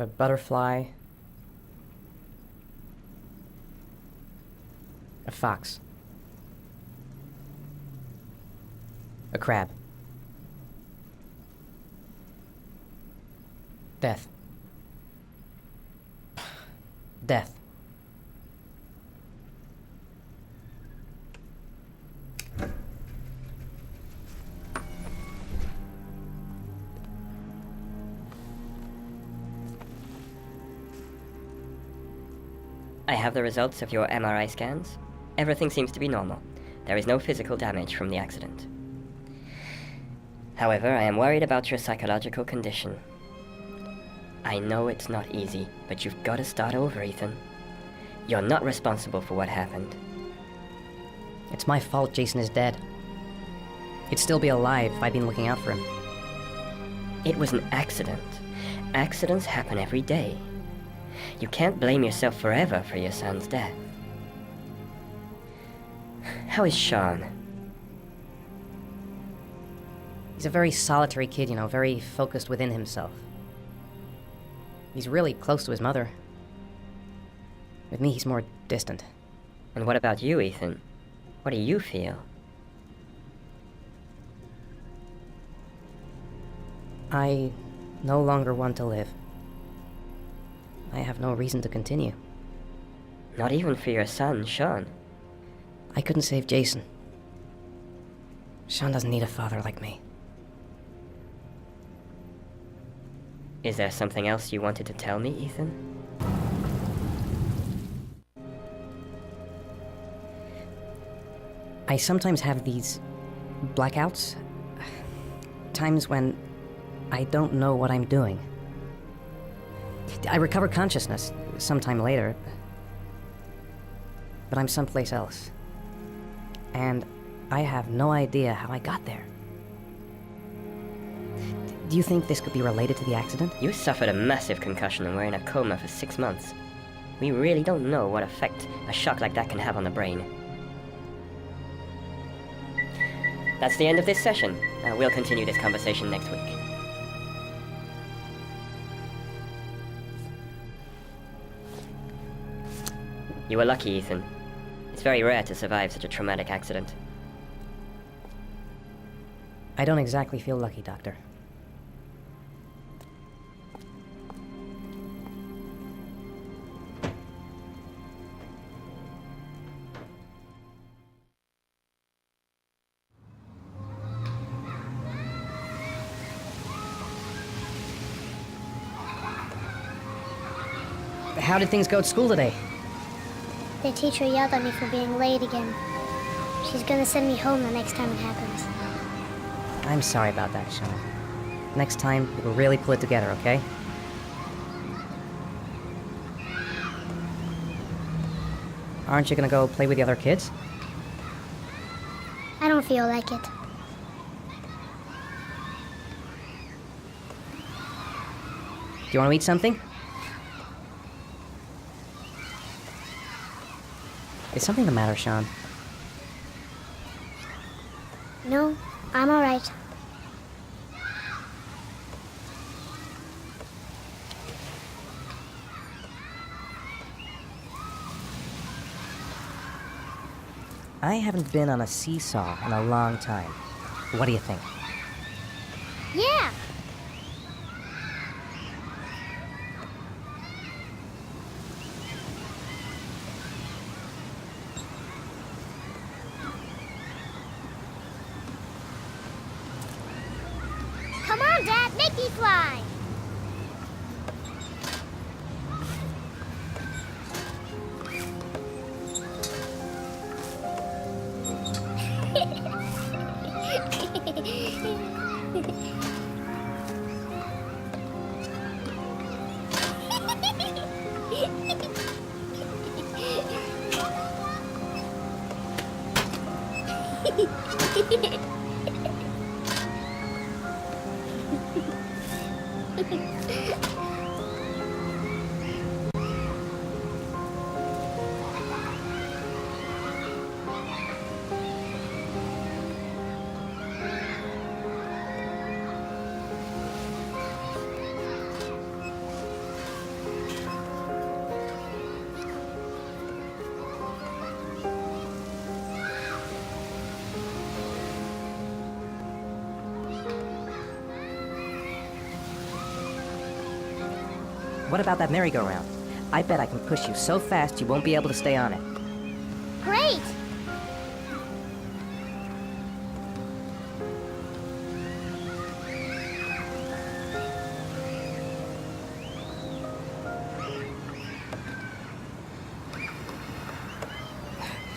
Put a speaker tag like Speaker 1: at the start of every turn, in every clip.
Speaker 1: A butterfly. A fox. A crab. Death. Death.
Speaker 2: I have the results of your MRI scans. Everything seems to be normal. There is no physical damage from the accident. However, I am worried about your psychological condition. I know it's not easy, but you've got to start over, Ethan. You're not responsible for what happened.
Speaker 1: It's my fault Jason is dead. He'd still be alive if I'd been looking out for him.
Speaker 2: It was an accident. Accidents happen every day. You can't blame yourself forever for your son's death. How is Sean?
Speaker 1: He's a very solitary kid, you know, very focused within himself. He's really close to his mother. With me, he's more distant.
Speaker 2: And what about you, Ethan? What do you feel?
Speaker 1: I no longer want to live. I have no reason to continue.
Speaker 2: Not even for your son, Sean.
Speaker 1: I couldn't save Jason. Sean doesn't need a father like me.
Speaker 2: Is there something else you wanted to tell me, Ethan?
Speaker 1: I sometimes have these blackouts. Times when I don't know what I'm doing. I recover consciousness sometime later, but I'm someplace else. And I have no idea how I got there. Do you think this could be related to the accident?
Speaker 2: You suffered a massive concussion and were in a coma for 6 months. We really don't know what effect a shock like that can have on the brain. That's the end of this session. We'll continue this conversation next week. You were lucky, Ethan. It's very rare to survive such a traumatic accident.
Speaker 1: I don't exactly feel lucky, Doctor. How did things go at school today?
Speaker 3: The teacher yelled at me for being late again. She's gonna send me home the next time it happens.
Speaker 1: I'm sorry about that, Sean. Next time, we'll really pull it together, okay? Aren't you gonna go play with the other kids?
Speaker 3: I don't feel like it.
Speaker 1: Do you want to eat something? Is something the matter, Sean?
Speaker 3: No, I'm alright.
Speaker 1: I haven't been on a seesaw in a long time. What do you think?
Speaker 3: Yeah! Come on, Dad, make me fly!
Speaker 1: What about that merry-go-round? I bet I can push you so fast you won't be able to stay on it.
Speaker 3: Great!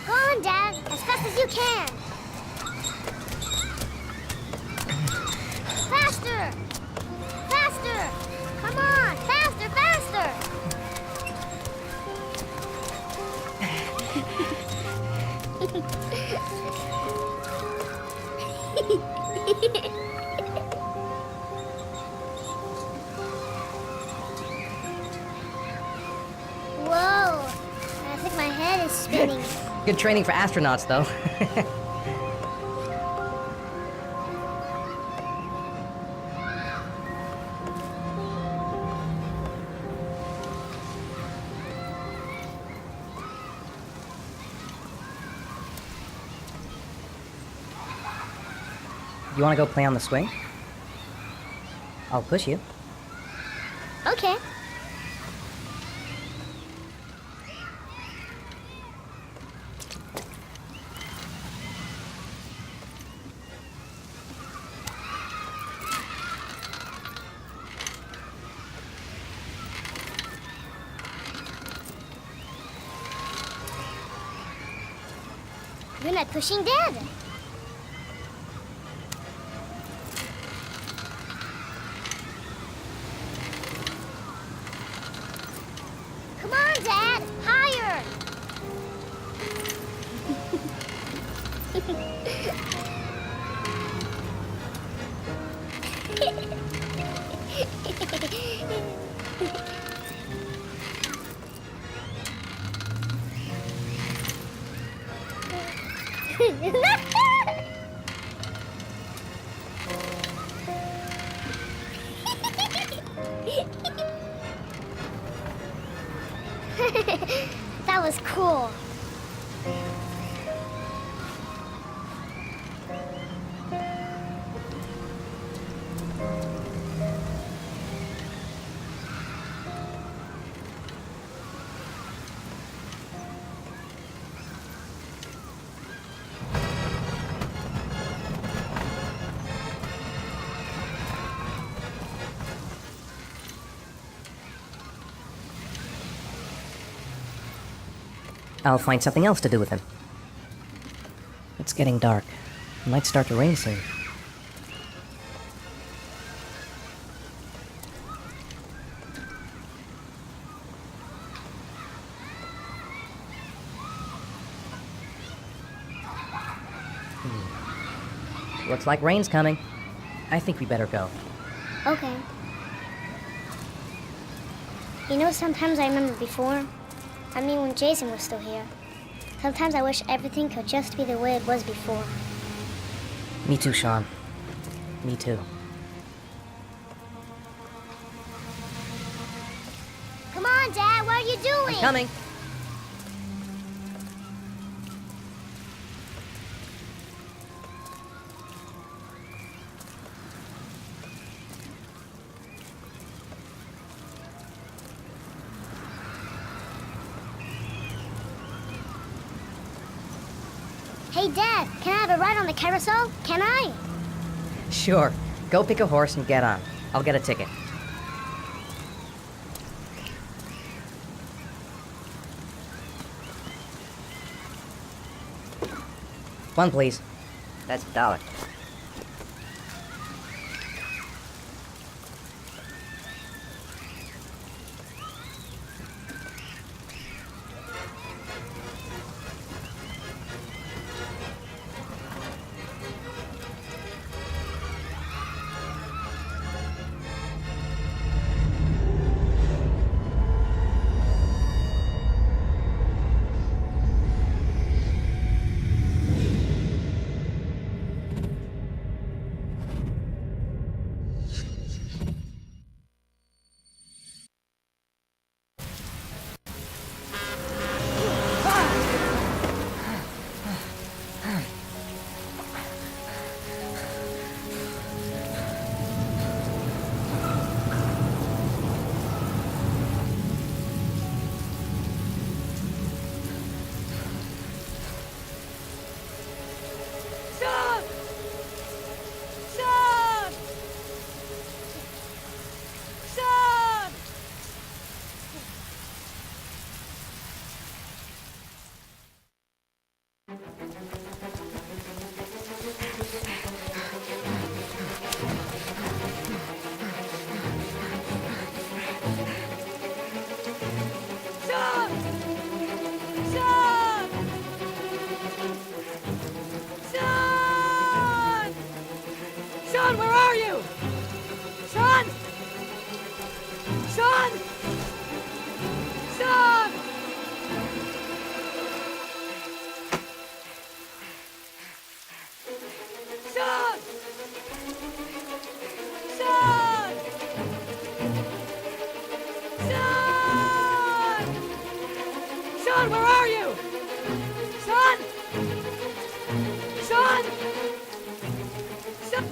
Speaker 3: Go on, Dad, as fast as you can. Faster! Faster! Come on, faster, faster! Whoa! I think my head is spinning.
Speaker 1: Good training for astronauts, though. You want to go play on the swing? I'll push you.
Speaker 3: Okay. You're not pushing Dad. Come on, Dad! Higher! That was cool.
Speaker 1: I'll find something else to do with him. It's getting dark. It might start to rain soon. Looks like rain's coming. I think we better go.
Speaker 3: Okay. You know, sometimes I remember before. I mean, when Jason was still here. Sometimes I wish everything could just be the way it was before.
Speaker 1: Me too, Sean. Me too.
Speaker 3: Come on, Dad, what are you doing?
Speaker 1: Coming!
Speaker 3: Hey, Dad, can I have a ride on the carousel? Can I?
Speaker 1: Sure. Go pick a horse and get on. I'll get a ticket. One, please. That's $1.
Speaker 4: Son, where are you? Son! Son! Son!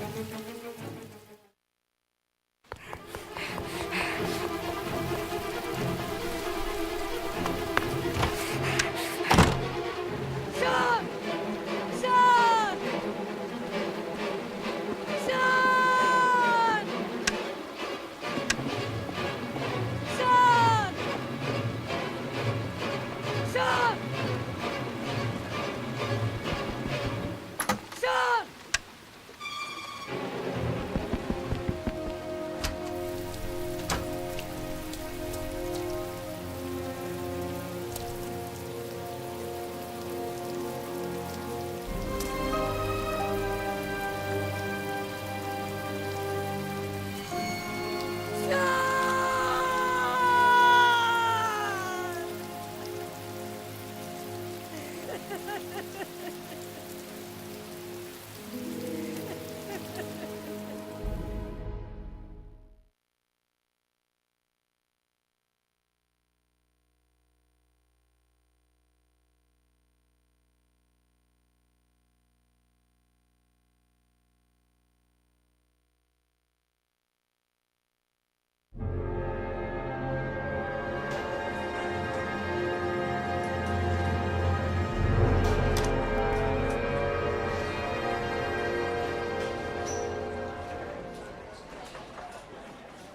Speaker 4: Son! Son! Son! Son! Son! Son!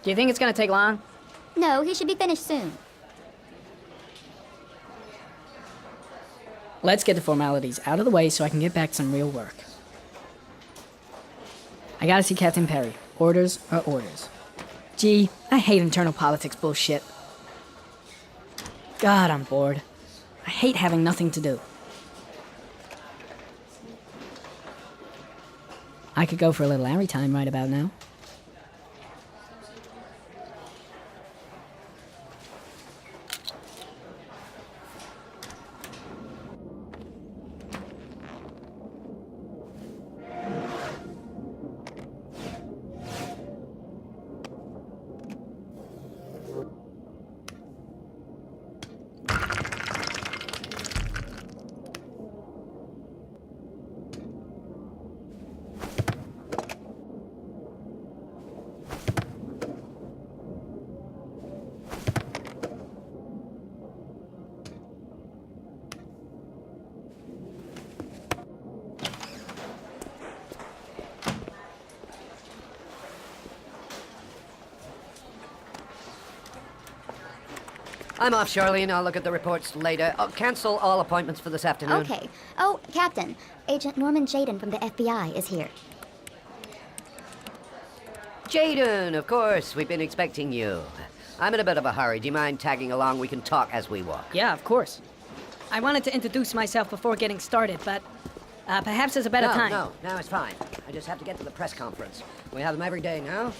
Speaker 5: Do you think it's gonna take long?
Speaker 6: No, he should be finished soon.
Speaker 5: Let's get the formalities out of the way so I can get back to some real work. I gotta see Captain Perry. Orders are orders. Gee, I hate internal politics bullshit. God, I'm bored. I hate having nothing to do. I could go for a little Larry time right about now.
Speaker 7: I'm off, Charlene. I'll look at the reports later. I'll cancel all appointments for this afternoon.
Speaker 6: Okay. Oh, Captain. Agent Norman Jaden from the FBI is here.
Speaker 7: Jaden, of course. We've been expecting you. I'm in a bit of a hurry. Do you mind tagging along? We can talk as we walk.
Speaker 5: Yeah, of course. I wanted to introduce myself before getting started, but perhaps there's a better time.
Speaker 7: No, it's fine. I just have to get to the press conference. We have them every day now.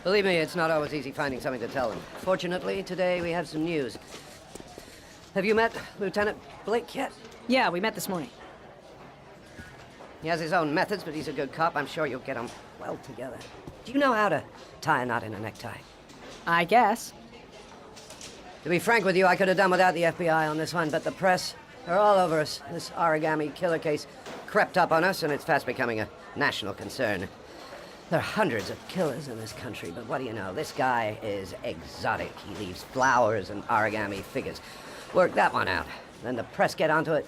Speaker 7: Believe me, it's not always easy finding something to tell them. Fortunately, today we have some news. Have you met Lieutenant Blake yet?
Speaker 5: Yeah, we met this morning.
Speaker 7: He has his own methods, but he's a good cop. I'm sure you'll get them well together. Do you know how to tie a knot in a necktie?
Speaker 5: I guess.
Speaker 7: To be frank with you, I could have done without the FBI on this one, but the press are all over us. This origami killer case crept up on us, and it's fast becoming a national concern. There are hundreds of killers in this country, but what do you know? This guy is exotic. He leaves flowers and origami figures. Work that one out. Then the press get onto it,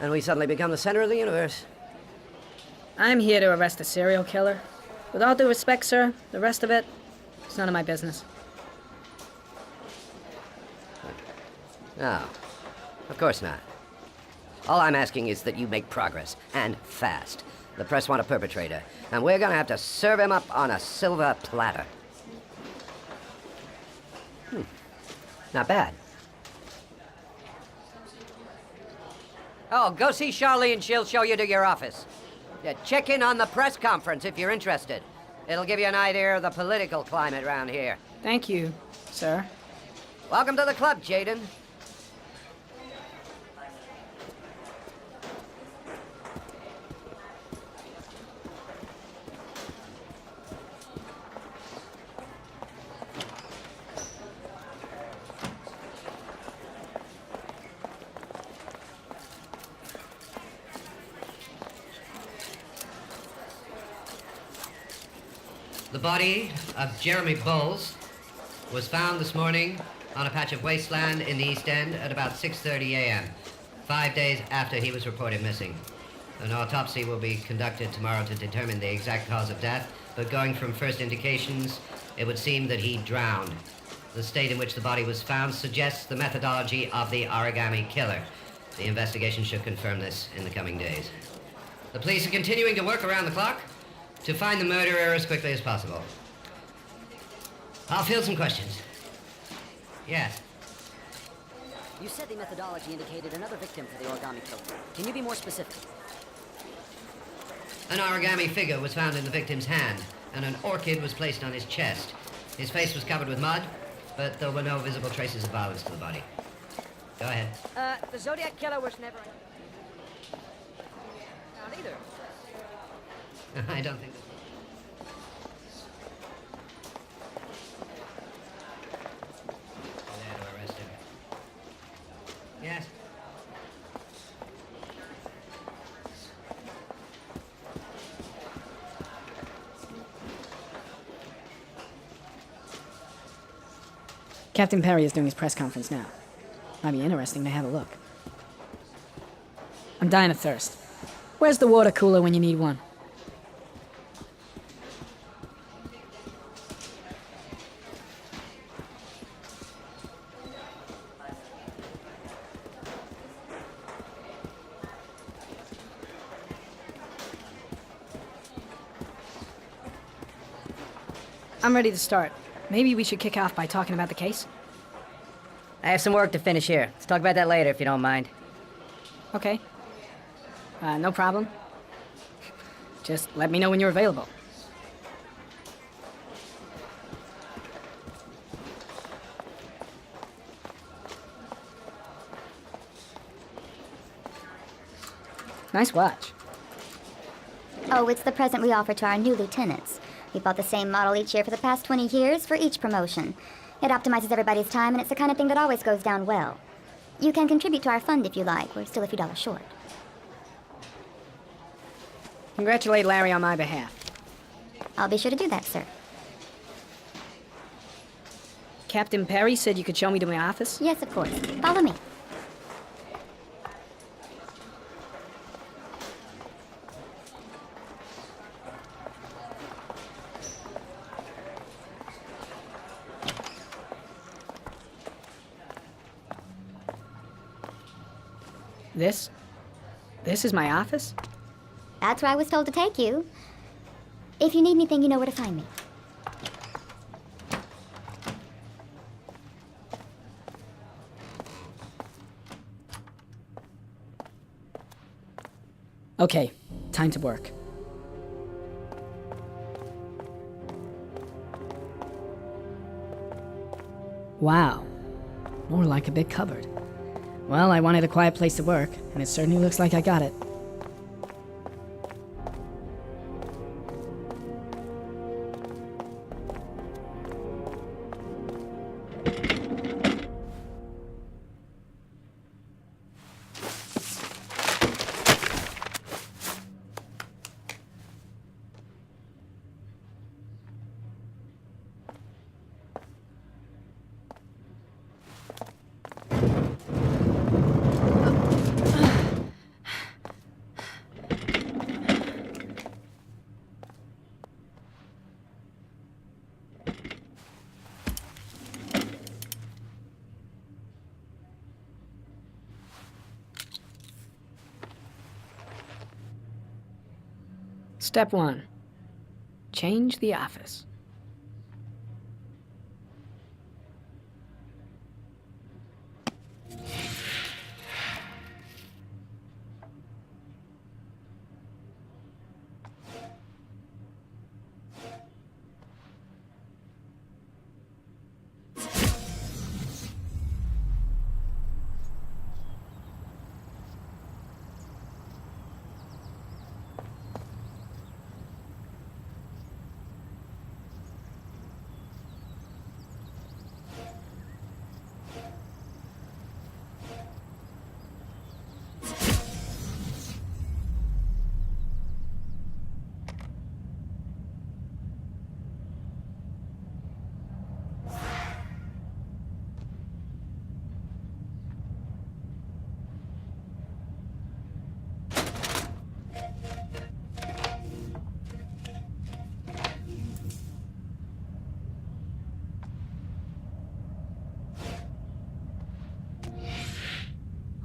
Speaker 7: and we suddenly become the center of the universe.
Speaker 5: I'm here to arrest a serial killer. With all due respect, sir, the rest of it, it's none of my business.
Speaker 7: No, of course not. All I'm asking is that you make progress, and fast. The press want a perpetrator, and we're gonna have to serve him up on a silver platter. Not bad. Oh, go see Charlene. She'll show you to your office. Yeah, check in on the press conference if you're interested. It'll give you an idea of the political climate around here.
Speaker 5: Thank you, sir.
Speaker 7: Welcome to the club, Jaden. The body of Jeremy Bowles was found this morning on a patch of wasteland in the East End at about 6:30 a.m., 5 days after he was reported missing. An autopsy will be conducted tomorrow to determine the exact cause of death, but going from first indications, it would seem that he drowned. The state in which the body was found suggests the methodology of the origami killer. The investigation should confirm this in the coming days. The police are continuing to work around the clock to find the murderer as quickly as possible. I'll field some questions. Yes.
Speaker 8: You said the methodology indicated another victim for the origami killer. Can you be more specific?
Speaker 7: An origami figure was found in the victim's hand, and an orchid was placed on his chest. His face was covered with mud, but there were no visible traces of violence to the body. Go ahead.
Speaker 5: The Zodiac Killer was never... Not either.
Speaker 7: I don't think... There to arrest him. Yes?
Speaker 5: Captain Perry is doing his press conference now. Might be interesting to have a look. I'm dying of thirst. Where's the water cooler when you need one? I'm ready to start. Maybe we should kick off by talking about the case?
Speaker 1: I have some work to finish here. Let's talk about that later if you don't mind.
Speaker 5: Okay. No problem. Just let me know when you're available. Nice watch.
Speaker 6: Oh, it's the present we offer to our new lieutenants. We bought the same model each year for the past 20 years for each promotion. It optimizes everybody's time, and it's the kind of thing that always goes down well. You can contribute to our fund if you like. We're still a few dollars short.
Speaker 5: Congratulate Larry on my behalf.
Speaker 6: I'll be sure to do that, sir.
Speaker 5: Captain Perry said you could show me to my office?
Speaker 6: Yes, of course. Follow me.
Speaker 5: This is my office?
Speaker 6: That's where I was told to take you. If you need anything, you know where to find me.
Speaker 5: Okay, time to work. Wow, more like a big cupboard. Well, I wanted a quiet place to work, and it certainly looks like I got it. Step 1. Change the office.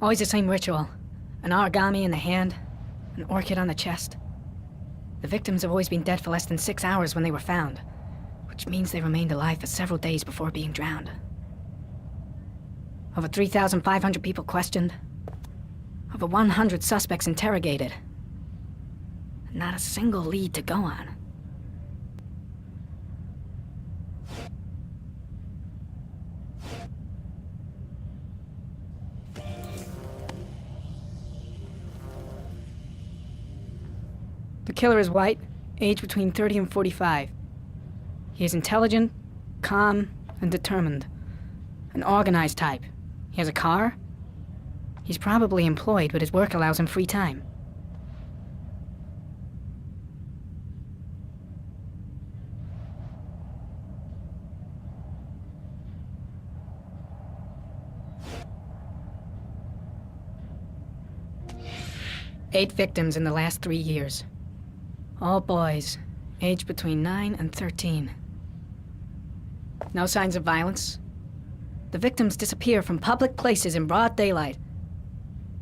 Speaker 5: Always the same ritual. An origami in the hand, an orchid on the chest. The victims have always been dead for less than 6 hours when they were found, which means they remained alive for several days before being drowned. Over 3,500 people questioned. Over 100 suspects interrogated. Not a single lead to go on. The killer is white, age between 30 and 45. He is intelligent, calm, and determined. An organized type. He has a car. He's probably employed, but his work allows him free time. Eight victims in the last 3 years. All boys, aged between 9 and 13. No signs of violence. The victims disappear from public places in broad daylight.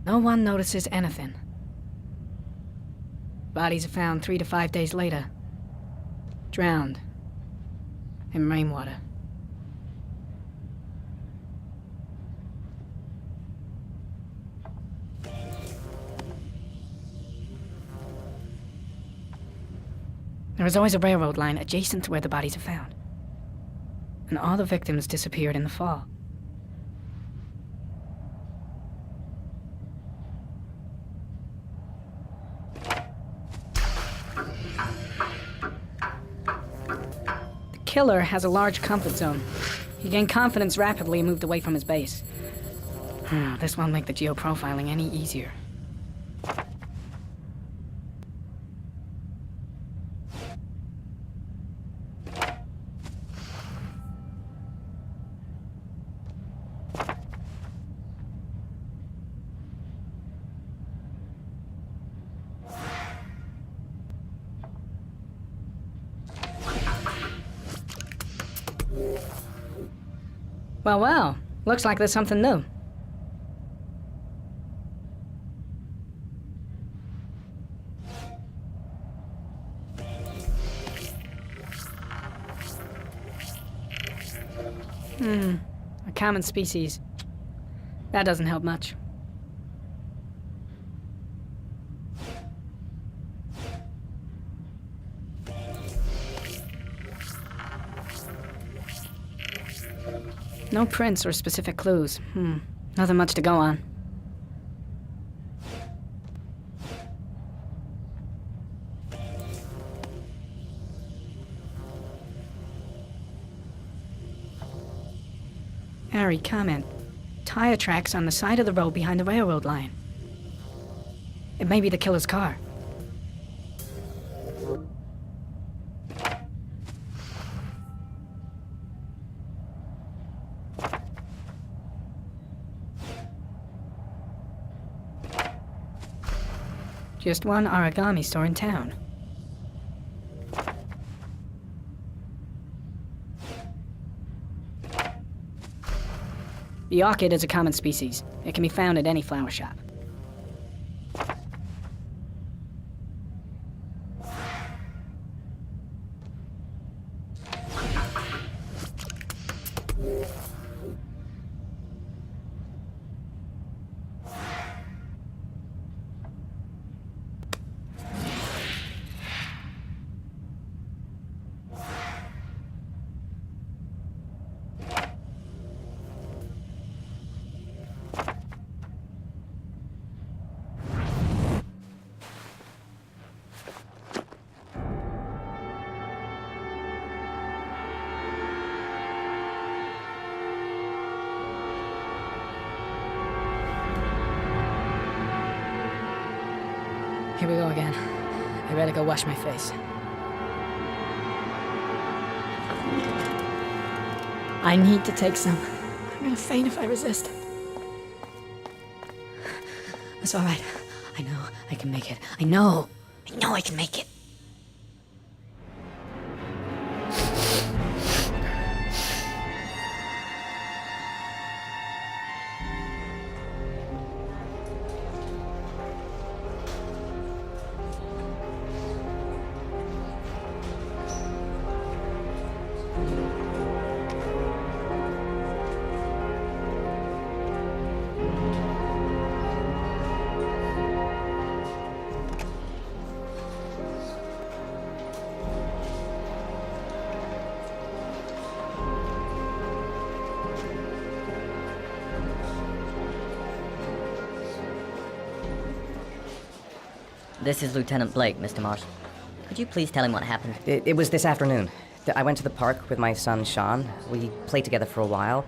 Speaker 5: No one notices anything. Bodies are found 3 to 5 days later. Drowned. In rainwater. There is always a railroad line adjacent to where the bodies are found. And all the victims disappeared in the fall. The killer has a large comfort zone. He gained confidence rapidly and moved away from his base. This won't make the geoprofiling any easier. Well, looks like there's something new. A common species. That doesn't help much. No prints or specific clues. Nothing much to go on. Harry, comment. Tire tracks on the side of the road behind the railroad line. It may be the killer's car. Just one origami store in town. The orchid is a common species. It can be found at any flower shop. Here we go again. I better go wash my face. I need to take some. I'm gonna faint if I resist. That's all right. I know I can make it. I know I can make it.
Speaker 9: This is Lieutenant Blake, Mr. Mars. Could you please tell him what happened?
Speaker 1: It was this afternoon. I went to the park with my son, Sean. We played together for a while,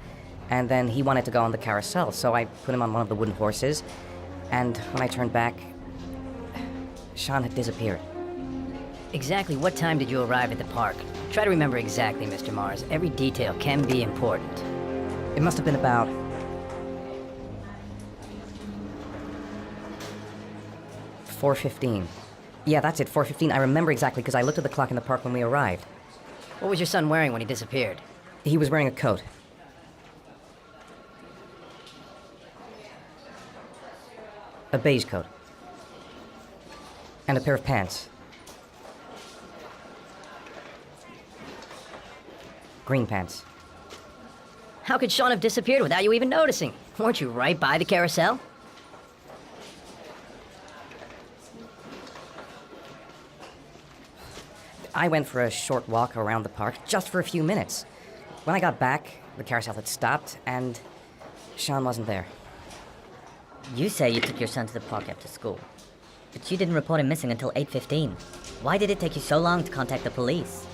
Speaker 1: and then he wanted to go on the carousel, so I put him on one of the wooden horses, and when I turned back, Sean had disappeared.
Speaker 10: Exactly what time did you arrive at the park? Try to remember exactly, Mr. Mars. Every detail can be important.
Speaker 1: It must have been about 4:15. Yeah, that's it, 4:15. I remember exactly because I looked at the clock in the park when we arrived.
Speaker 10: What was your son wearing when he disappeared?
Speaker 1: He was wearing a coat. A beige coat. And a pair of pants. Green pants.
Speaker 10: How could Sean have disappeared without you even noticing? Weren't you right by the carousel?
Speaker 1: I went for a short walk around the park, just for a few minutes. When I got back, the carousel had stopped, and Sean wasn't there.
Speaker 9: You say you took your son to the park after school, but you didn't report him missing until 8:15. Why did it take you so long to contact the police?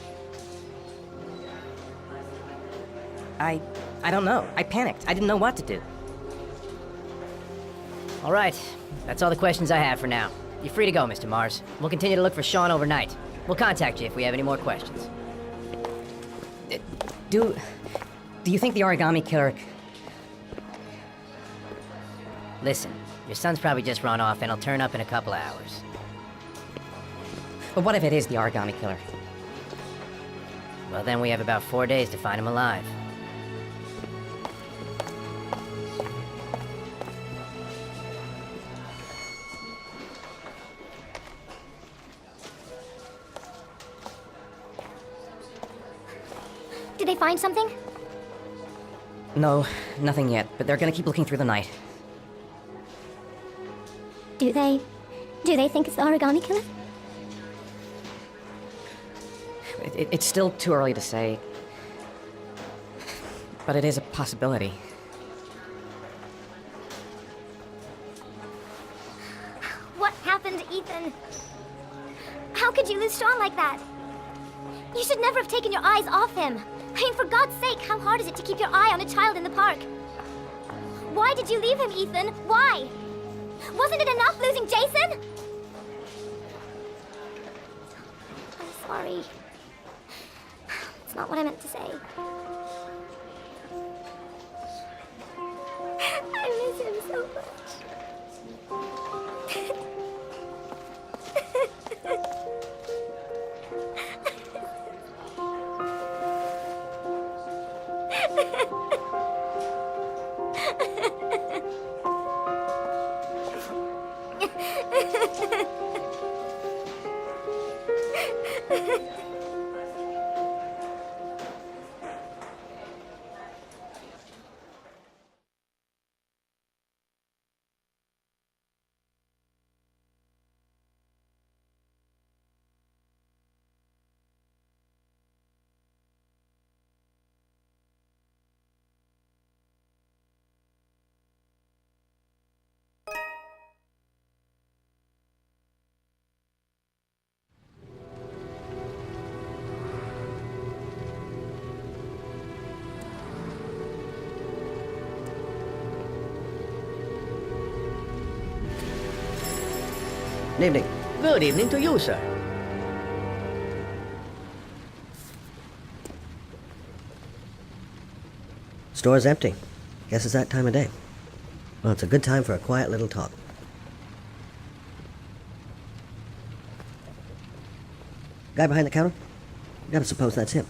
Speaker 1: I don't know. I panicked. I didn't know what to do.
Speaker 10: All right, that's all the questions I have for now. You're free to go, Mr. Mars. We'll continue to look for Sean overnight. We'll contact you if we have any more questions.
Speaker 1: Do you think the origami killer...
Speaker 10: Listen, your son's probably just run off and he'll turn up in a couple of hours.
Speaker 1: But what if it is the origami killer?
Speaker 10: Well, then we have about 4 days to find him alive.
Speaker 6: Did they find something?
Speaker 1: No, nothing yet, but they're gonna keep looking through the night.
Speaker 6: Do they think it's the origami killer?
Speaker 1: It's still too early to say. But it is a possibility.
Speaker 6: What happened, Ethan? How could you lose Sean like that? You should never have taken your eyes off him. I mean, for God's sake, how hard is it to keep your eye on a child in the park? Why did you leave him, Ethan? Why? Wasn't it enough losing Jason? I'm sorry. It's not what I meant to say. I miss him so much.
Speaker 7: Good evening.
Speaker 11: Good evening to you, sir.
Speaker 12: Store's empty. Guess it's that time of day. Well, it's a good time for a quiet little talk. Guy behind the counter? Gotta suppose that's him.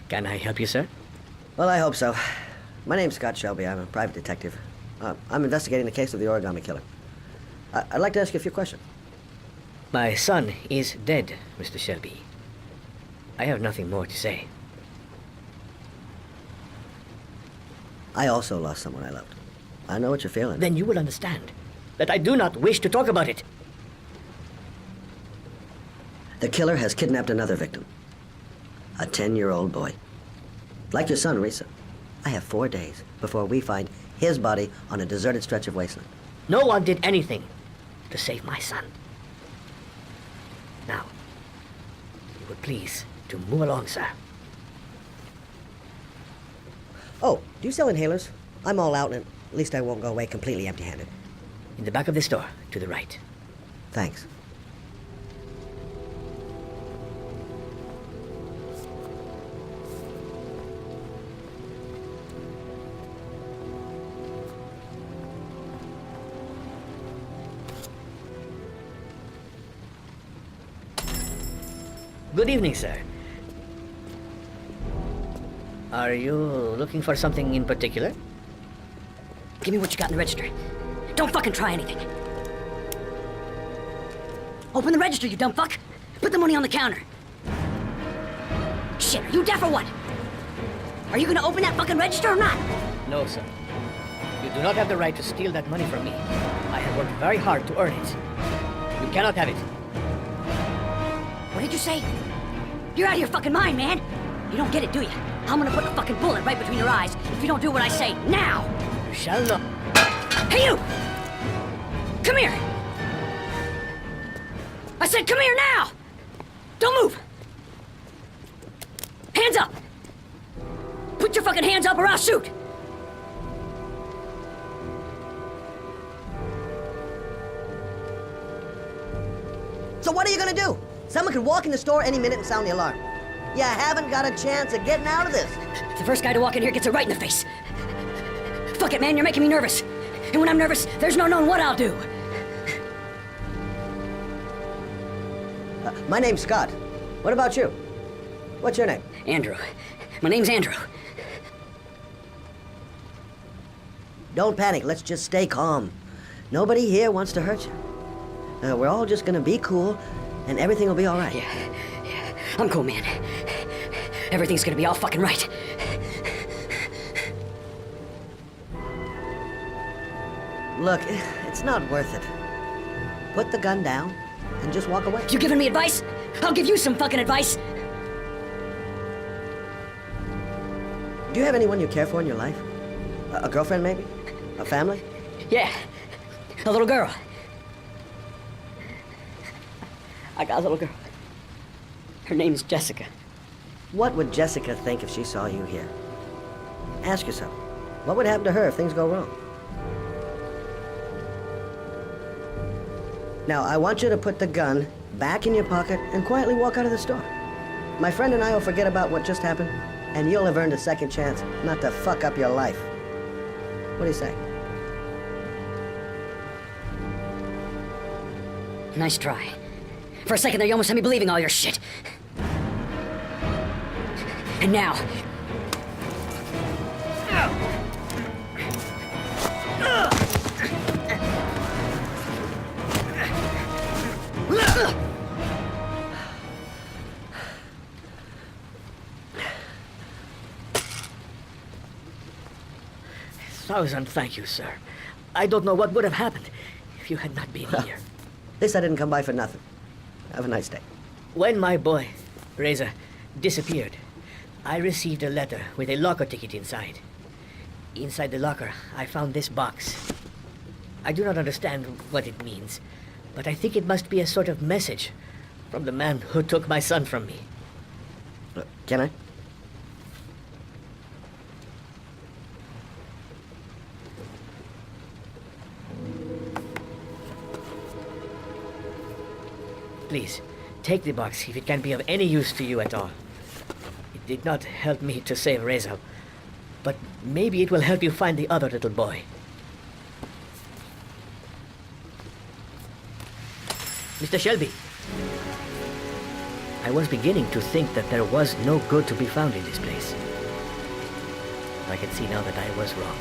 Speaker 11: Can I help you, sir?
Speaker 12: Well, I hope so. My name's Scott Shelby. I'm a private detective. I'm investigating the case of the origami killer. I'd like to ask you a few questions.
Speaker 11: My son is dead, Mr. Shelby. I have nothing more to say.
Speaker 12: I also lost someone I loved. I know what you're feeling.
Speaker 11: Then you will understand. that I do not wish to talk about it.
Speaker 12: The killer has kidnapped another victim. A 10-year-old boy. Like your son, Risa. I have 4 days before we find his body on a deserted stretch of wasteland.
Speaker 11: No one did anything to save my son. Now, you would please to move along, sir.
Speaker 12: Oh, do you sell inhalers? I'm all out, and at least I won't go away completely empty-handed.
Speaker 11: In the back of the store, to the right.
Speaker 12: Thanks.
Speaker 11: Good evening, sir. Are you looking for something in particular?
Speaker 8: Give me what you got in the register. Don't fucking try anything. Open the register, you dumb fuck. Put the money on the counter. Shit, are you deaf or what? Are you gonna open that fucking register or not?
Speaker 11: No, sir. You do not have the right to steal that money from me. I have worked very hard to earn it. You cannot have it.
Speaker 8: What did you say? You're out of your fucking mind, man. You don't get it, do you? I'm gonna put a fucking bullet right between your eyes if you don't do what I say now.
Speaker 11: You shall not.
Speaker 8: Hey, you! Come here! I said come here now! Don't move! Hands up! Put your fucking hands up or I'll shoot!
Speaker 12: So what are you gonna do? Someone could walk in the store any minute and sound the alarm. You haven't got a chance of getting out of this.
Speaker 8: The first guy to walk in here gets it right in the face. Fuck it, man, you're making me nervous. And when I'm nervous, there's no knowing what I'll do.
Speaker 12: My name's Scott. What about you? What's your name?
Speaker 8: Andrew. My name's Andrew.
Speaker 12: Don't panic. Let's just stay calm. Nobody here wants to hurt you. We're all just gonna be cool, and everything will be all right.
Speaker 8: Yeah. I'm cool, man. Everything's gonna be all fucking right.
Speaker 12: Look, it's not worth it. Put the gun down and just walk away.
Speaker 8: You giving me advice? I'll give you some fucking advice.
Speaker 12: Do you have anyone you care for in your life? A girlfriend, maybe? A family?
Speaker 8: Yeah. A little girl. I got a little girl. Her name's Jessica.
Speaker 12: What would Jessica think if she saw you here? Ask yourself, what would happen to her if things go wrong? Now, I want you to put the gun back in your pocket and quietly walk out of the store. My friend and I will forget about what just happened, and you'll have earned a second chance not to fuck up your life. What do you say?
Speaker 8: Nice try. For a second there, you almost had me believing all your shit. And now...
Speaker 11: Thousand thank you, sir. I don't know what would have happened if you had not been here.
Speaker 12: At least I didn't come by for nothing. Have a nice day.
Speaker 11: When my boy, Reza, disappeared, I received a letter with a locker ticket inside. Inside the locker, I found this box. I do not understand what it means, but I think it must be a sort of message from the man who took my son from me.
Speaker 12: Can I?
Speaker 11: Please, take the box if it can be of any use to you at all. It did not help me to save Reza, but maybe it will help you find the other little boy. Mr. Shelby, I was beginning to think that there was no good to be found in this place. I can see now that I was wrong.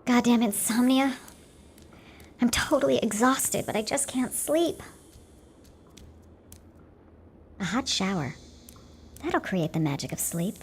Speaker 6: Goddamn insomnia. I'm totally exhausted, but I just can't sleep. A hot shower. That'll create the magic of sleep.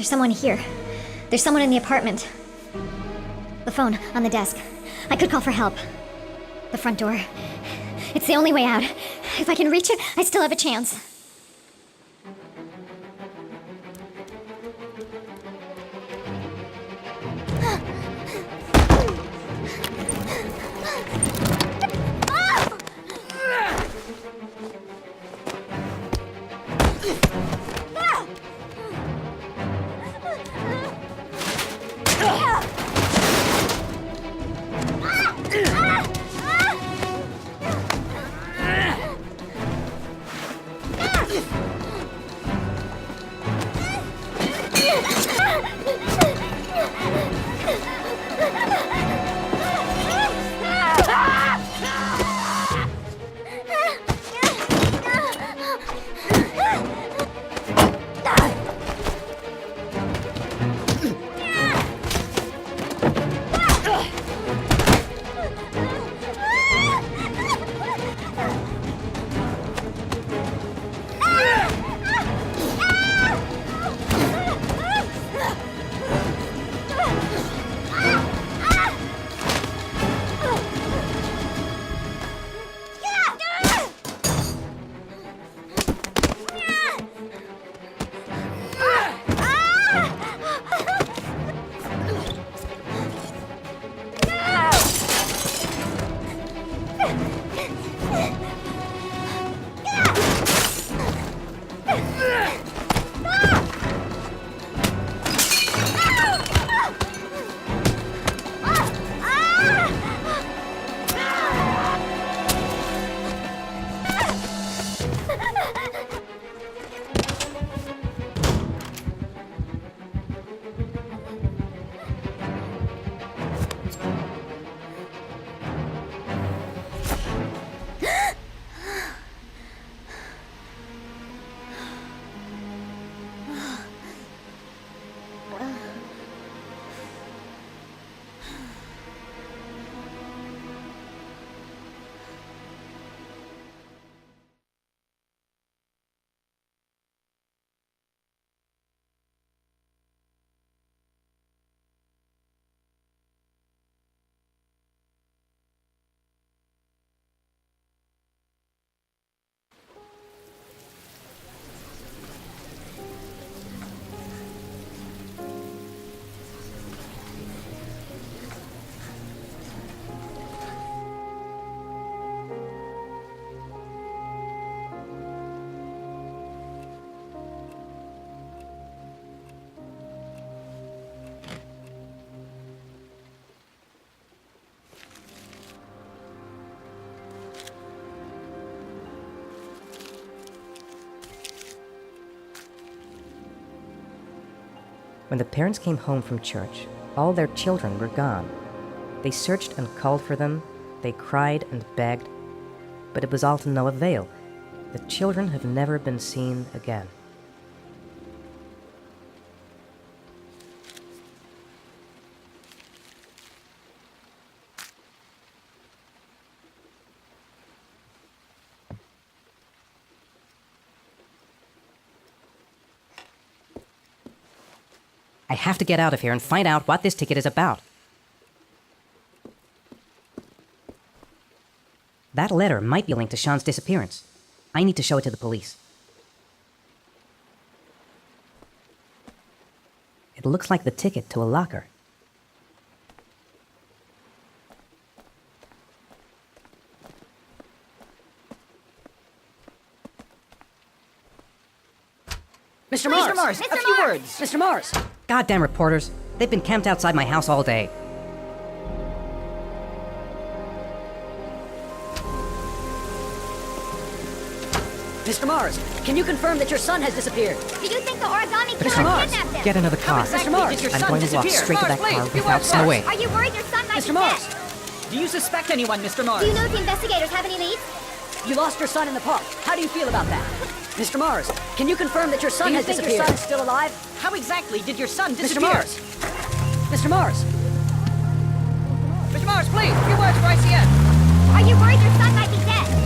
Speaker 13: There's someone here. There's someone in the apartment. The phone on the desk. I could call for help. The front door. It's the only way out. If I can reach it, I still have a chance.
Speaker 1: When the parents came home from church, all their children were gone. They searched and called for them, they cried and begged, but it was all to no avail. The children have never been seen again. I have to get out of here and find out what this ticket is about. That letter might be linked to Sean's disappearance. I need to show it to the police. It looks like the ticket to a locker.
Speaker 8: Mr. Mars! A few words! Mr. Mars!
Speaker 1: Goddamn reporters. They've been camped outside my house all day.
Speaker 8: Mr. Mars, can you confirm that your son has disappeared?
Speaker 6: Do you think the origami
Speaker 8: Mr.
Speaker 6: killer
Speaker 8: Mars,
Speaker 6: kidnapped him?
Speaker 1: Get into the car.
Speaker 8: Mr. Mars,
Speaker 4: did your
Speaker 1: I'm
Speaker 4: son
Speaker 1: going to walk
Speaker 4: disappear?
Speaker 1: straight to that
Speaker 4: Mars,
Speaker 1: car
Speaker 4: please, few
Speaker 1: without
Speaker 4: words,
Speaker 1: no
Speaker 4: Mars.
Speaker 1: way.
Speaker 6: Are you worried your son might
Speaker 8: Mr.
Speaker 6: be
Speaker 8: Mars,
Speaker 6: dead?
Speaker 4: Do you suspect anyone, Mr. Mars?
Speaker 6: Do you know if the investigators have any leads?
Speaker 8: you lost your son in the park. How do you feel about that? Mr. Mars, can you confirm that your son
Speaker 4: Do you
Speaker 8: has
Speaker 4: think
Speaker 8: disappeared?
Speaker 4: your son's
Speaker 8: still alive?
Speaker 4: How exactly did your son disappear?
Speaker 8: Mr. Mars! Mr. Mars!
Speaker 4: Mr. Mars, please, a few words for ICN.
Speaker 6: Are you worried your son might be dead?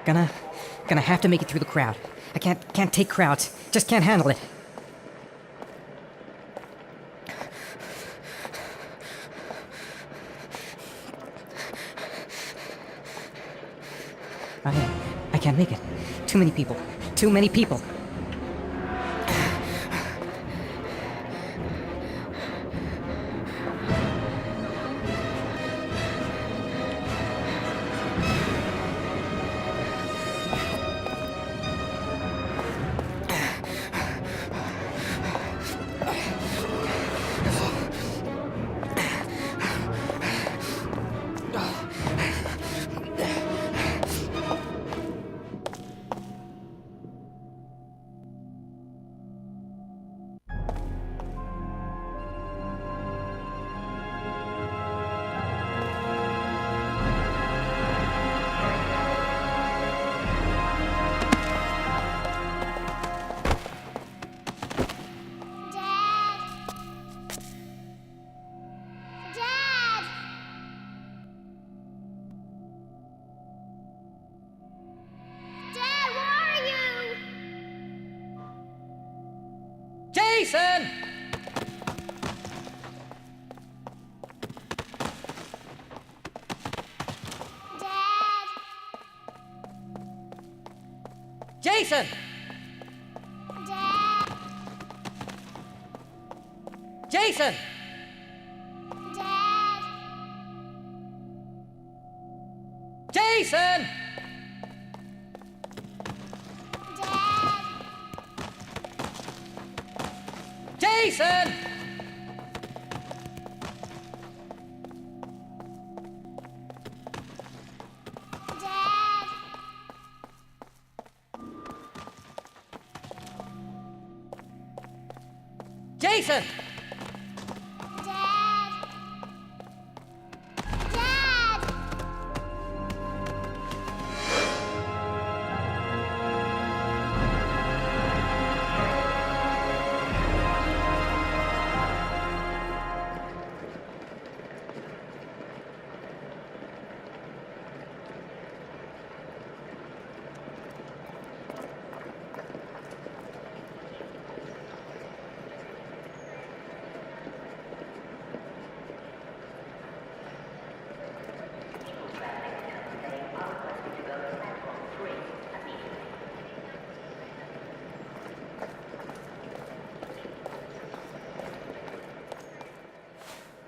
Speaker 1: Gonna have to make it through the crowd. I can't take crowds. Just can't handle it. I can't make it. Too many people. Too many people.
Speaker 4: Jason!
Speaker 3: Dad!
Speaker 4: Jason!
Speaker 3: Dad!
Speaker 4: Jason!
Speaker 3: Dad!
Speaker 4: Jason! Jason! Jason!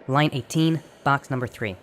Speaker 1: Line 18, box number 3.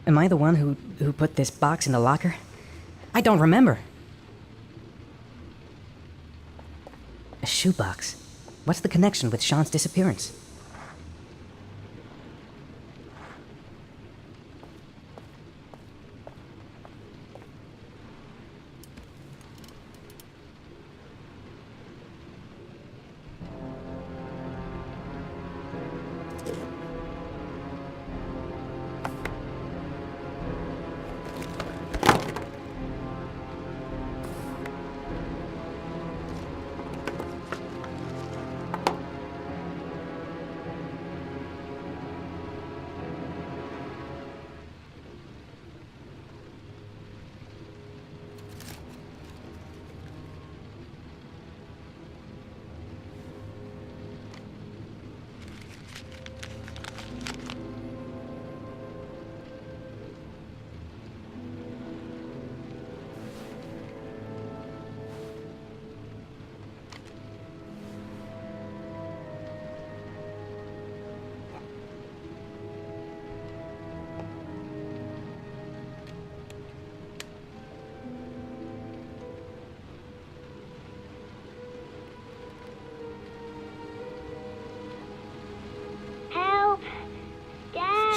Speaker 1: Am I the one who put this box in the locker? I don't remember. A shoebox. What's the connection with Sean's disappearance?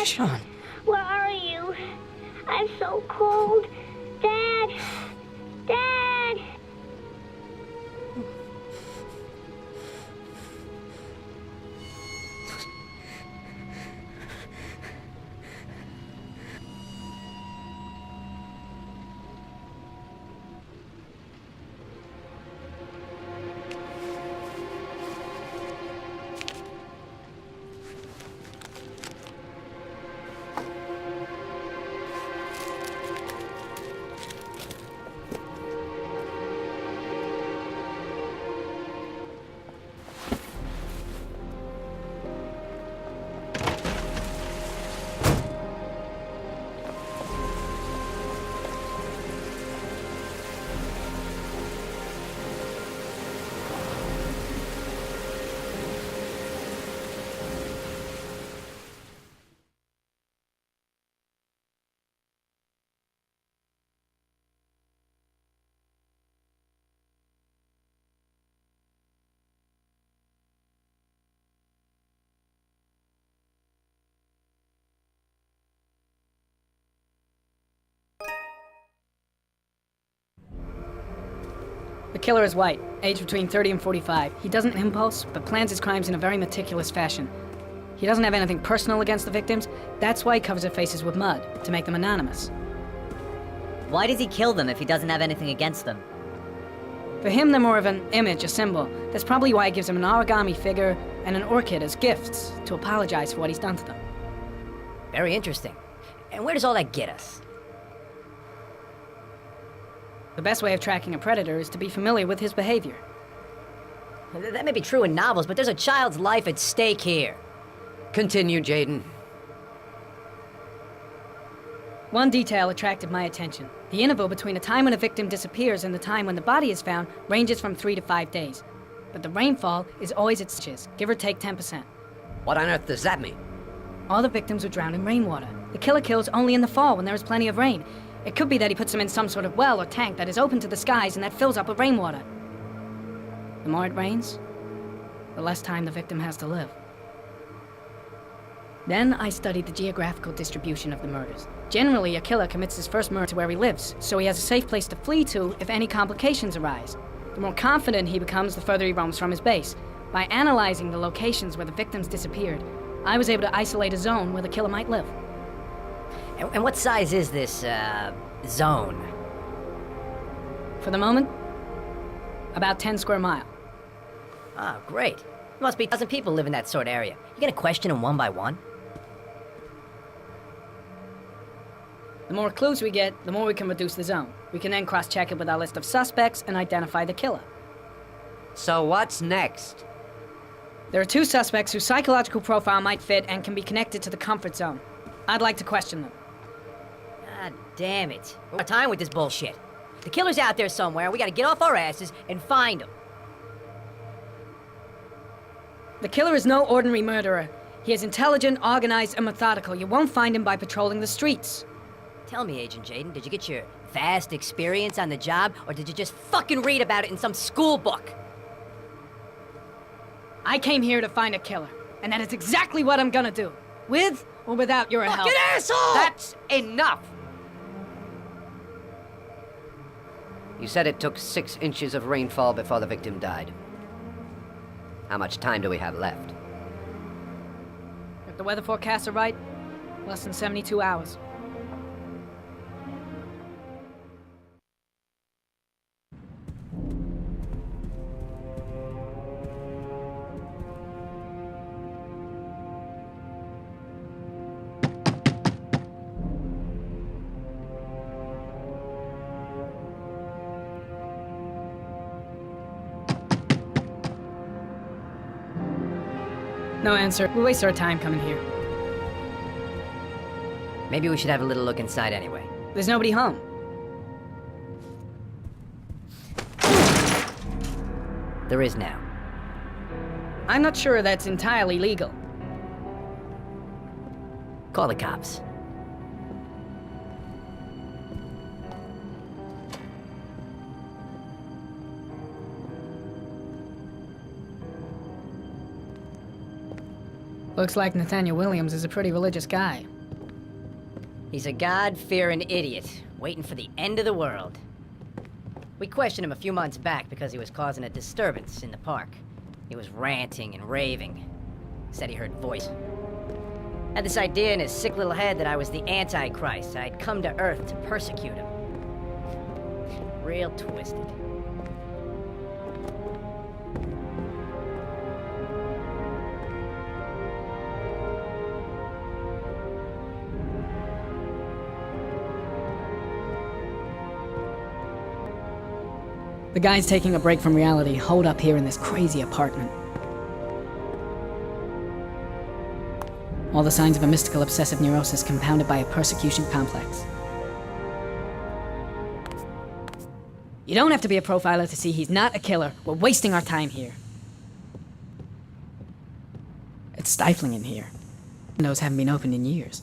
Speaker 1: Sean.
Speaker 3: Where are you? I'm so cold. Dad! Dad!
Speaker 5: The killer is white, aged between 30 and 45. He doesn't impulse, but plans his crimes in a very meticulous fashion. He doesn't have anything personal against the victims. That's why he covers their faces with mud, to make them anonymous.
Speaker 9: Why does he kill them if he doesn't have anything against them?
Speaker 5: For him, they're more of an image, a symbol. That's probably why he gives them an origami figure and an orchid as gifts, to apologize for what he's done to them.
Speaker 10: Very interesting. And where does all that get us?
Speaker 5: The best way of tracking a predator is to be familiar with his behavior.
Speaker 10: That may be true in novels, but there's a child's life at stake here.
Speaker 7: Continue, Jaden.
Speaker 5: One detail attracted my attention. The interval between the time when a victim disappears and the time when the body is found ranges from 3 to 5 days. But the rainfall is always at stitches, give or take 10%.
Speaker 7: What on earth does that mean?
Speaker 5: All the victims were drowned in rainwater. The killer kills only in the fall when there is plenty of rain. It could be that he puts them in some sort of well or tank that is open to the skies and that fills up with rainwater. The more it rains, the less time the victim has to live. Then I studied the geographical distribution of the murders. Generally, a killer commits his first murder to where he lives, so he has a safe place to flee to if any complications arise. The more confident he becomes, the further he roams from his base. By analyzing the locations where the victims disappeared, I was able to isolate a zone where the killer might live.
Speaker 10: And what size is this, zone?
Speaker 5: For the moment, about 10 square miles.
Speaker 10: Ah, great. There must be 1,000 people live in that sort of area. You gonna question them one by one?
Speaker 5: The more clues we get, the more we can reduce the zone. We can then cross-check it with our list of suspects and identify the killer.
Speaker 7: So what's next?
Speaker 5: There are 2 suspects whose psychological profile might fit and can be connected to the comfort zone. I'd like to question them.
Speaker 10: God damn it. We're out of time with this bullshit. The killer's out there somewhere, and we gotta get off our asses and find him.
Speaker 5: The killer is no ordinary murderer. He is intelligent, organized, and methodical. You won't find him by patrolling the streets.
Speaker 10: Tell me, Agent Jaden, did you get your vast experience on the job, or did you just fucking read about it in some school book?
Speaker 5: I came here to find a killer, and that is exactly what I'm gonna do. With or without your help.
Speaker 7: Fucking asshole! That's enough! You said it took 6 inches of rainfall before the victim died. How much time do we have left?
Speaker 5: If the weather forecasts are right, less than 72 hours. No answer. We waste our time coming here.
Speaker 10: Maybe we should have a little look inside anyway.
Speaker 5: There's nobody home.
Speaker 10: There is now.
Speaker 5: I'm not sure that's entirely legal.
Speaker 10: Call the cops.
Speaker 5: Looks like Nathaniel Williams is a pretty religious guy.
Speaker 10: He's a God-fearing idiot, waiting for the end of the world. We questioned him a few months back because he was causing a disturbance in the park. He was ranting and raving. Said he heard voices. Had this idea in his sick little head that I was the Antichrist. I'd come to Earth to persecute him. Real twisted.
Speaker 5: The guys taking a break from reality holed up here in this crazy apartment. All the signs of a mystical obsessive neurosis compounded by a persecution complex. You don't have to be a profiler to see he's not a killer. We're wasting our time here. It's stifling in here. Windows haven't been opened in years.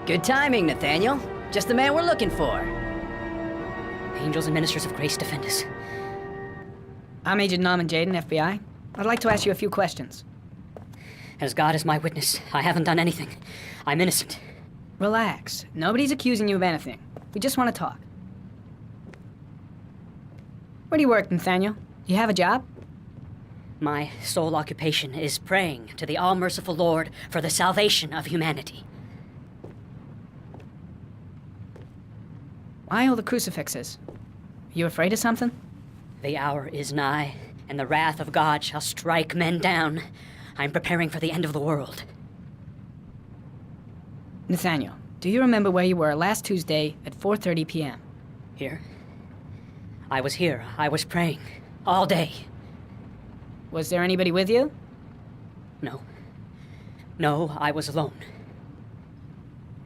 Speaker 10: Good timing, Nathaniel. Just the man we're looking for.
Speaker 8: Angels and ministers of grace defend us.
Speaker 5: I'm Agent Norman Jaden, FBI. I'd like to ask you a few questions.
Speaker 8: As God is my witness, I haven't done anything. I'm innocent.
Speaker 5: Relax. Nobody's accusing you of anything. We just want to talk. Where do you work, Nathaniel? You have a job?
Speaker 8: My sole occupation is praying to the all-merciful Lord for the salvation of humanity.
Speaker 5: Why all the crucifixes? Are you afraid of something?
Speaker 8: The hour is nigh, and the wrath of God shall strike men down. I'm preparing for the end of the world.
Speaker 5: Nathaniel, do you remember where you were last Tuesday at 4:30 p.m.?
Speaker 8: Here? I was here. I was praying. All day.
Speaker 5: Was there anybody with you?
Speaker 8: No. No, I was alone.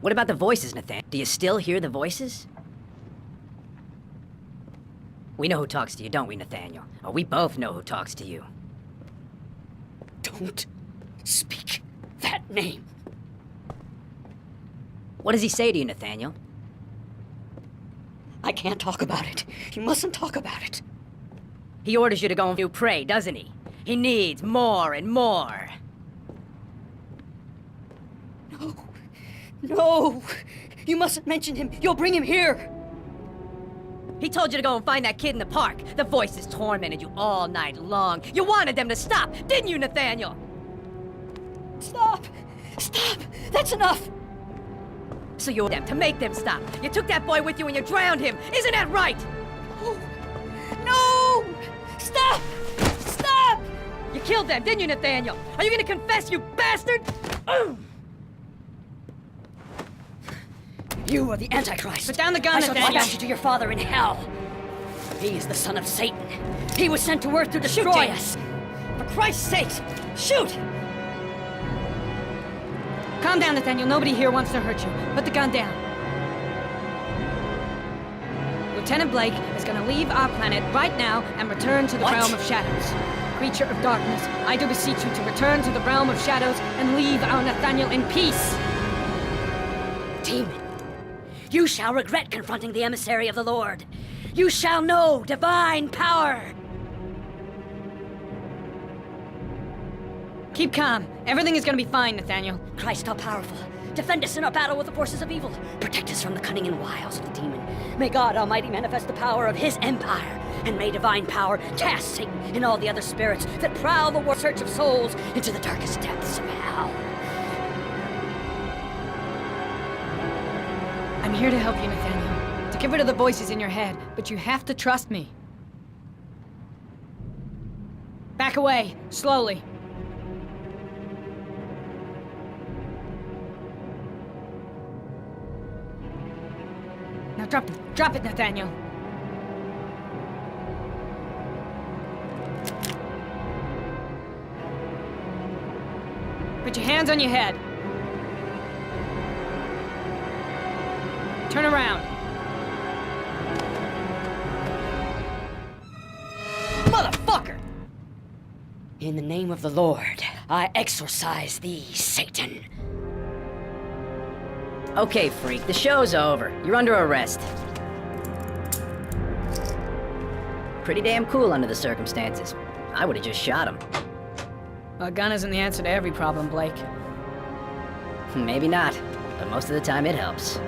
Speaker 10: What about the voices, Nathaniel? Do you still hear the voices? We know who talks to you, don't we, Nathaniel? Oh, we both know who talks to you.
Speaker 8: Don't speak that name.
Speaker 10: What does he say to you, Nathaniel?
Speaker 8: I can't talk about it. You mustn't talk about it.
Speaker 10: He orders you to go and do pray, doesn't he? He needs more and more.
Speaker 8: No. No! You mustn't mention him. You'll bring him here.
Speaker 10: He told you to go and find that kid in the park. The voices tormented you all night long. You wanted them to stop, didn't you, Nathaniel?
Speaker 8: Stop! Stop! That's enough!
Speaker 10: So you ordered them to make them stop. You took that boy with you and you drowned him. Isn't that right?
Speaker 8: Oh. No! Stop! Stop!
Speaker 10: You killed them, didn't you, Nathaniel? Are you gonna confess, you bastard?
Speaker 8: You are the Antichrist.
Speaker 5: Put down the gun,
Speaker 8: I shall
Speaker 5: Nathaniel.
Speaker 8: dispatch you to your father in hell. He is the son of Satan. He was sent to earth to destroy us.
Speaker 10: For Christ's sake, shoot!
Speaker 5: Calm down, Nathaniel. Nobody here wants to hurt you. Put the gun down. Lieutenant Blake is going to leave our planet right now and return to the realm of shadows. Creature of darkness, I do beseech you to return to the realm of shadows and leave our Nathaniel in peace.
Speaker 8: Demon, you shall regret confronting the emissary of the Lord. You shall know divine power.
Speaker 5: Keep calm. Everything is going to be fine, Nathaniel.
Speaker 8: Christ all-powerful, Defend us in our battle with the forces of evil. Protect us from the cunning and wiles of the demon. May God Almighty manifest the power of his empire. And may divine power cast Satan and all the other spirits that prowl the search of souls into the darkest depths of hell.
Speaker 5: I'm here to help you, Nathaniel. To get rid of the voices in your head, but you have to trust me. Back away, slowly. Now drop it, Nathaniel. Put your hands on your head. Turn around.
Speaker 8: Motherfucker! In the name of the Lord, I exorcise thee, Satan.
Speaker 10: Okay, freak, the show's over. You're under arrest. Pretty damn cool under the circumstances. I would've just shot him.
Speaker 5: A gun isn't the answer to every problem, Blake.
Speaker 10: Maybe not, but most of the time it helps.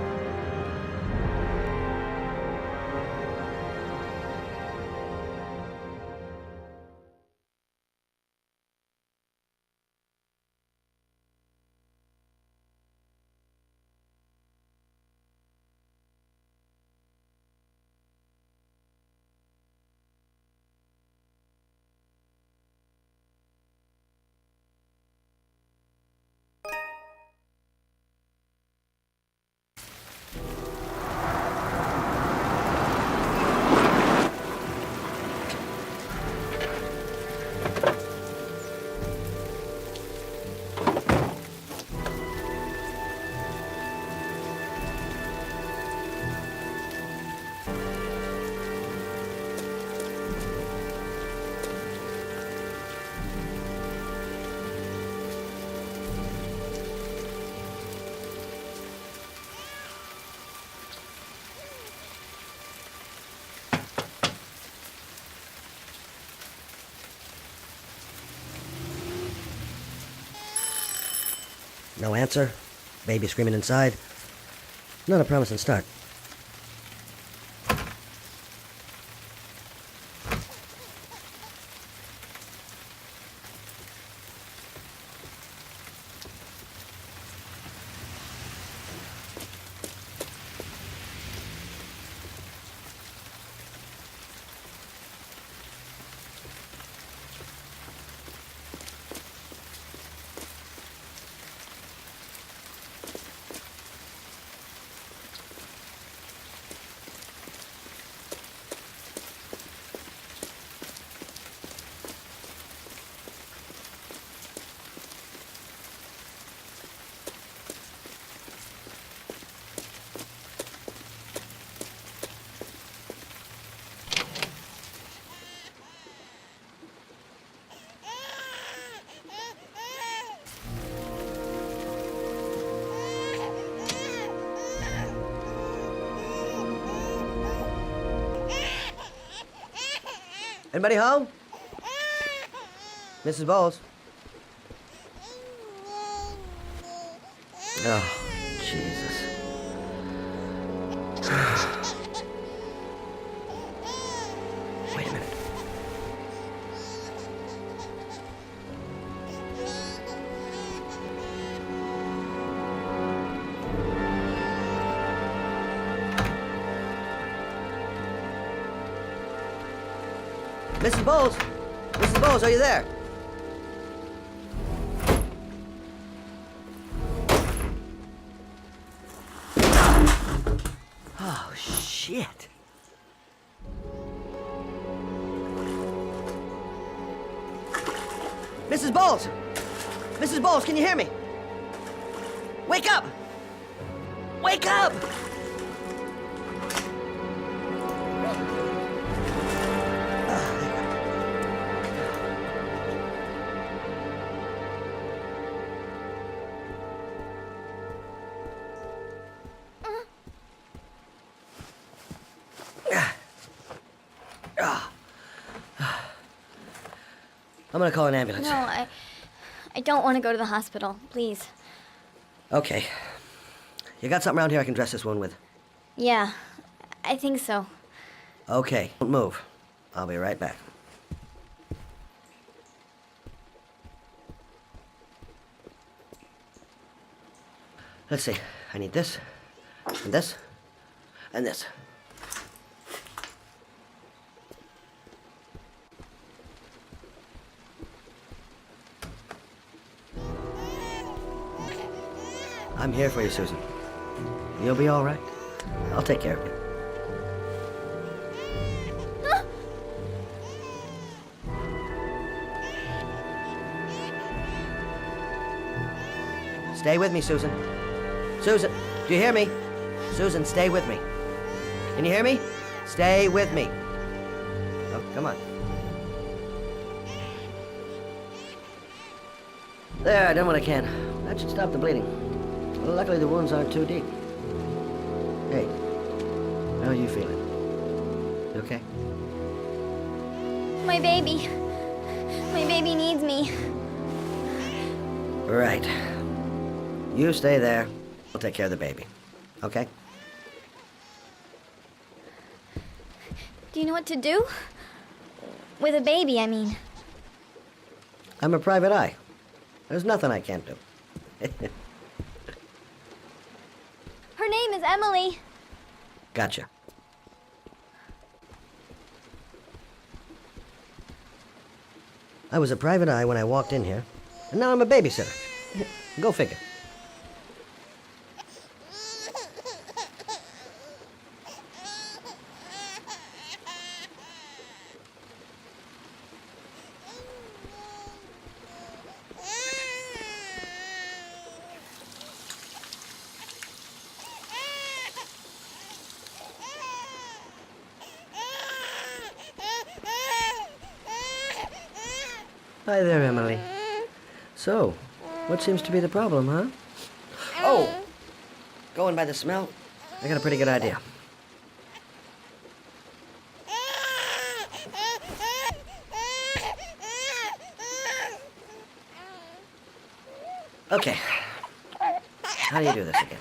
Speaker 12: No answer. Baby screaming inside. Not a promising start. Anybody home? Mrs. Bowles? Oh, Jesus. Wait a minute. Mrs. Bowles? Mrs. Bowles, are you there? Oh, shit. Mrs. Bowles! Mrs. Bowles, can you hear me? Wake up! Wake up! I'm gonna call an ambulance.
Speaker 13: No, I don't want to go to the hospital. Please.
Speaker 12: Okay. You got something around here I can dress this wound with?
Speaker 13: Yeah, I think so.
Speaker 12: Okay, don't move. I'll be right back. Let's see. I need this, and this, and this. I'm here for you, Susan. You'll be all right. I'll take care of you. Stay with me, Susan. Susan, do you hear me? Susan, stay with me. Can you hear me? Stay with me. Oh, come on. There, I done what I can. That should stop the bleeding. Well, luckily the wounds aren't too deep. Hey, how are you feeling? You okay?
Speaker 13: My baby. My baby needs me.
Speaker 12: Right. You stay there. I'll take care of the baby. Okay?
Speaker 13: Do you know what to do? With a baby, I mean.
Speaker 12: I'm a private eye. There's nothing I can't do.
Speaker 13: Her name is Emily.
Speaker 12: Gotcha. I was a private eye when I walked in here, and now I'm a babysitter. Go figure. Hi there, Emily. So, what seems to be the problem, huh? Oh! Going by the smell, I got a pretty good idea. Okay. How do you do this again?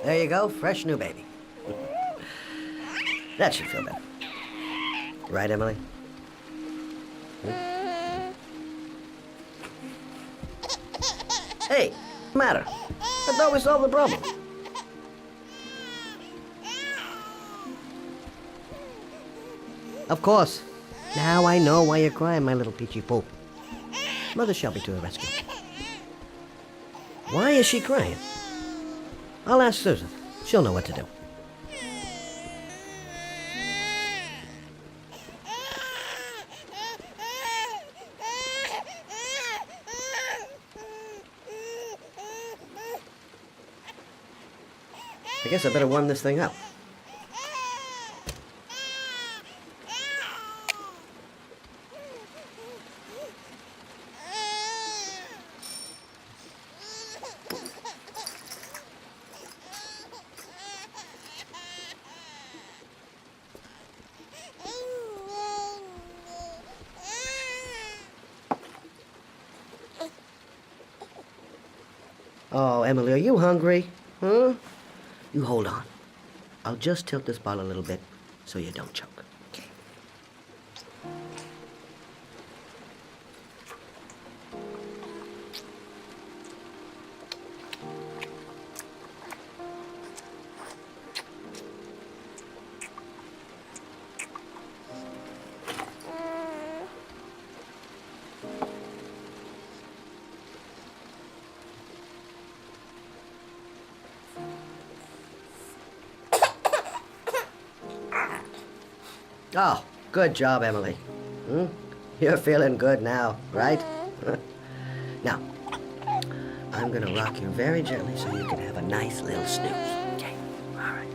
Speaker 12: There you go, fresh new baby. That should feel better. Right, Emily? Hey, what's the matter? I thought we solved the problem. Of course. Now I know why you're crying, my little peachy poo. Mother Shelby to the rescue. Why is she crying? I'll ask Susan. She'll know what to do. I guess I better warm this thing up. Oh, Emily, are you hungry? Huh? You hold on. I'll just tilt this bottle a little bit so you don't choke. Okay. Oh, good job, Emily. You're feeling good now, right? Now, I'm gonna rock you very gently so you can have a nice little snooze. Okay, all right.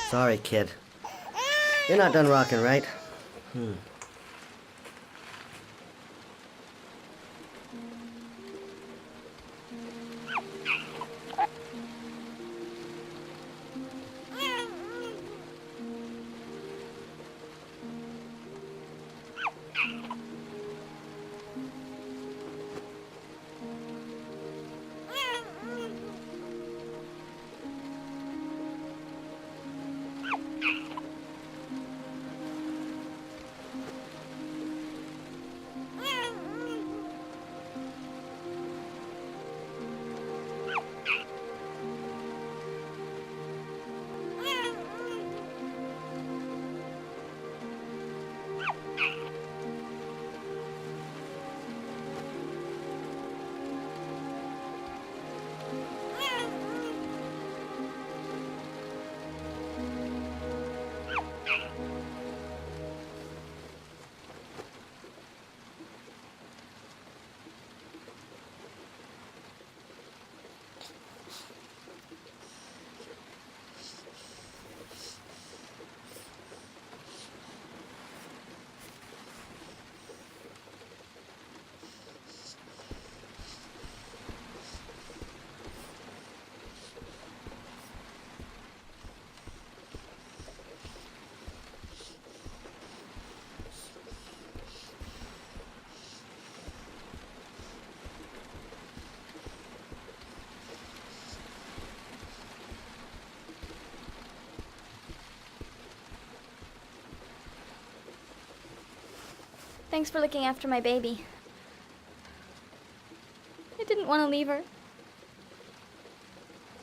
Speaker 12: Sorry, kid. You're not done rocking, right?
Speaker 13: Thanks for looking after my baby. I didn't want to leave her.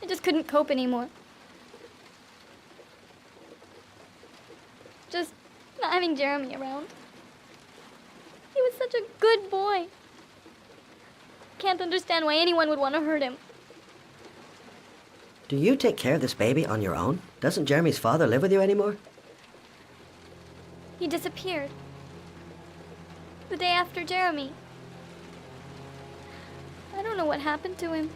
Speaker 13: I just couldn't cope anymore. Just not having Jeremy around. He was such a good boy. Can't understand why anyone would want to hurt him.
Speaker 12: Do you take care of this baby on your own? Doesn't Jeremy's father live with you anymore?
Speaker 13: He disappeared. The day after Jeremy. I don't know what happened to him.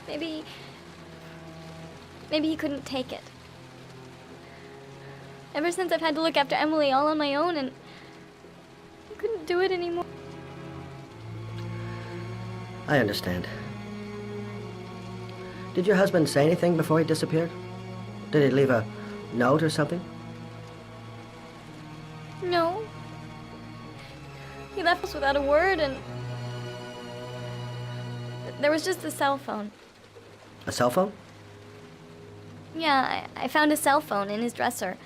Speaker 13: Maybe he couldn't take it. Ever since I've had to look after Emily all on my own, and I couldn't do it anymore.
Speaker 12: I understand. Did your husband say anything before he disappeared? Did he leave a note or something?
Speaker 13: No. He left us without a word, and there was just a cell phone.
Speaker 12: A cell phone?
Speaker 13: Yeah, I found a cell phone in his dresser.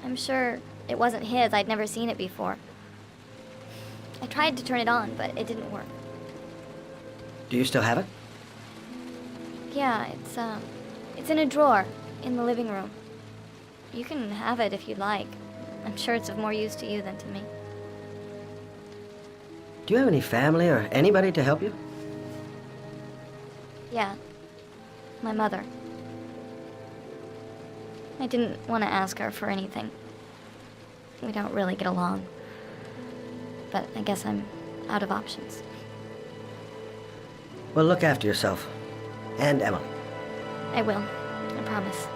Speaker 13: I'm sure it wasn't his. I'd never seen it before. I tried to turn it on, but it didn't work.
Speaker 12: Do you still have it?
Speaker 13: Yeah, it's in a drawer in the living room. You can have it if you'd like. I'm sure it's of more use to you than to me.
Speaker 12: Do you have any family or anybody to help you?
Speaker 13: Yeah, my mother. I didn't want to ask her for anything. We don't really get along. But I guess I'm out of options.
Speaker 12: Well, look after yourself. And Emily.
Speaker 13: I will. I promise.